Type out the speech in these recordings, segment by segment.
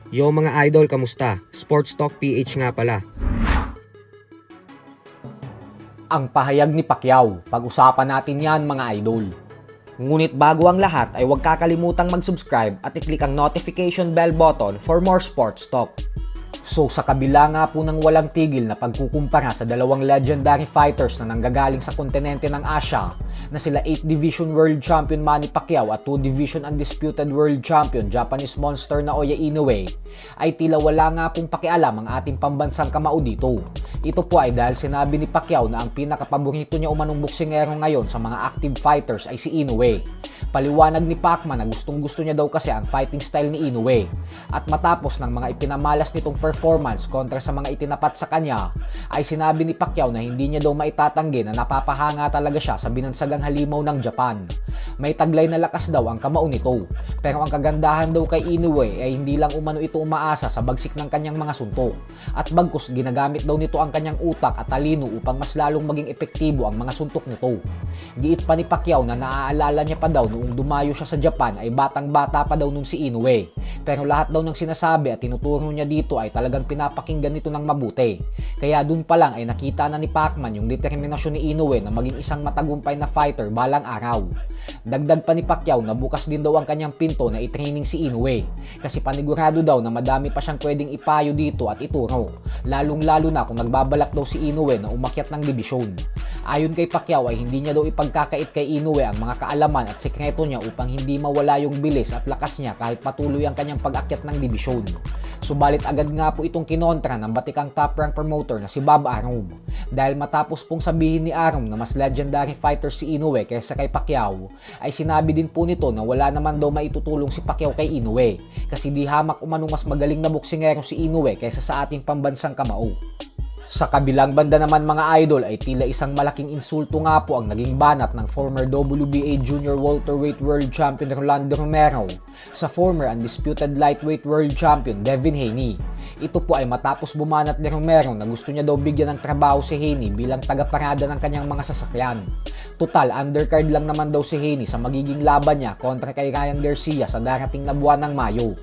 Yo mga idol, kamusta? Sports Talk PH nga pala. Ang pahayag ni Pacquiao, pag-usapan natin yan mga idol. Ngunit bago ang lahat ay huwag kakalimutang mag-subscribe at i-click ang notification bell button for more sports talk. So sa kabila nga po ng walang tigil na pagkukumpara sa dalawang legendary fighters na nanggagaling sa kontinente ng Asia na sila 8 Division World Champion Manny Pacquiao at 2 Division Undisputed World Champion Japanese Monster Naoya Inoue, ay tila wala nga pong pakialam ang ating pambansang kamao dito. Ito po ay dahil sinabi ni Pacquiao na ang pinakapaborito niya umanong boksingero ngayon sa mga active fighters ay si Inoue. Paliwanag ni Pacman na gustong-gusto niya daw kasi ang fighting style ni Inoue. At matapos ng mga ipinamalas nitong performance kontra sa mga itinapat sa kanya, ay sinabi ni Pacquiao na hindi niya daw maitatanggi na napapahanga talaga siya sa binansagang halimaw ng Japan. May taglay na lakas daw ang kamao nito. Pero ang kagandahan daw kay Inoue ay hindi lang umano ito umaasa sa bagsik ng kanyang mga suntok. At bagkus ginagamit daw nito ang kanyang utak at talino upang mas lalong maging epektibo ang mga suntok nito. Giit pa ni Pacquiao na naaalala niya pa daw noong dumayo siya sa Japan ay batang-bata pa daw nun si Inoue. Pero lahat daw ng sinasabi at tinuturo niya dito ay talagang pinapakinggan nito ng mabuti. Kaya dun pa lang ay nakita na ni Pacman yung determinasyon ni Inoue na maging isang matagumpay na fighter balang araw. Dagdag pa ni Pacquiao na bukas din daw ang kanyang pinto na i-training si Inoue kasi panigurado daw na madami pa siyang pwedeng ipayo dito at ituro, lalong-lalo na kung nagbabalak daw si Inoue na umakyat ng dibisyon. Ayon kay Pacquiao ay hindi niya daw ipagkakait kay Inoue ang mga kaalaman at sikreto niya upang hindi mawala yung bilis at lakas niya kahit patuloy ang kanyang pag-akyat ng dibisyon. Subalit agad nga po itong kinontra ng batikang top-rank promoter na si Bob Arum. Dahil matapos pong sabihin ni Arum na mas legendary fighter si Inoue kaysa kay Pacquiao, ay sinabi din po nito na wala naman daw maitutulong si Pacquiao kay Inoue kasi di hamak umanong mas magaling na boksingero si Inoue kaysa sa ating pambansang kamao. Sa kabilang banda naman mga idol ay tila isang malaking insulto nga po ang naging banat ng former WBA Junior Welterweight World Champion Rolando Romero sa former Undisputed Lightweight World Champion Devin Haney. Ito po ay matapos bumanat ni Romero na gusto niya daw bigyan ng trabaho si Haney bilang tagaparada ng kanyang mga sasakyan. Total, undercard lang naman daw si Haney sa magiging laban niya kontra kay Ryan Garcia sa darating na buwan ng Mayo.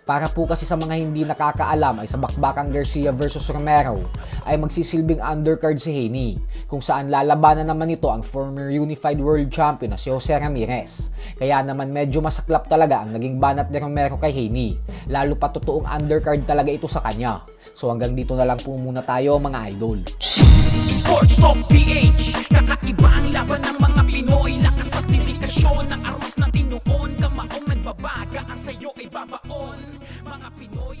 Para po kasi sa mga hindi nakakaalam ay sa bakbakang Garcia versus Romero ay magsisilbing undercard si Haney kung saan lalabanan naman nito ang former Unified World Champion na si Jose Ramirez. Kaya naman medyo masaklap talaga ang naging banat ni Romero kay Haney, lalo pa totoong undercard talaga ito sa kanya. So hanggang dito na lang po muna tayo mga idol. Sports Talk PH, kakaiba ang laban ng mga Pinoy. Lakas at dedikasyon ng armas ng tinuon. Kamaong nagbabaga, ang sayo ay babaon. Mga Pinoy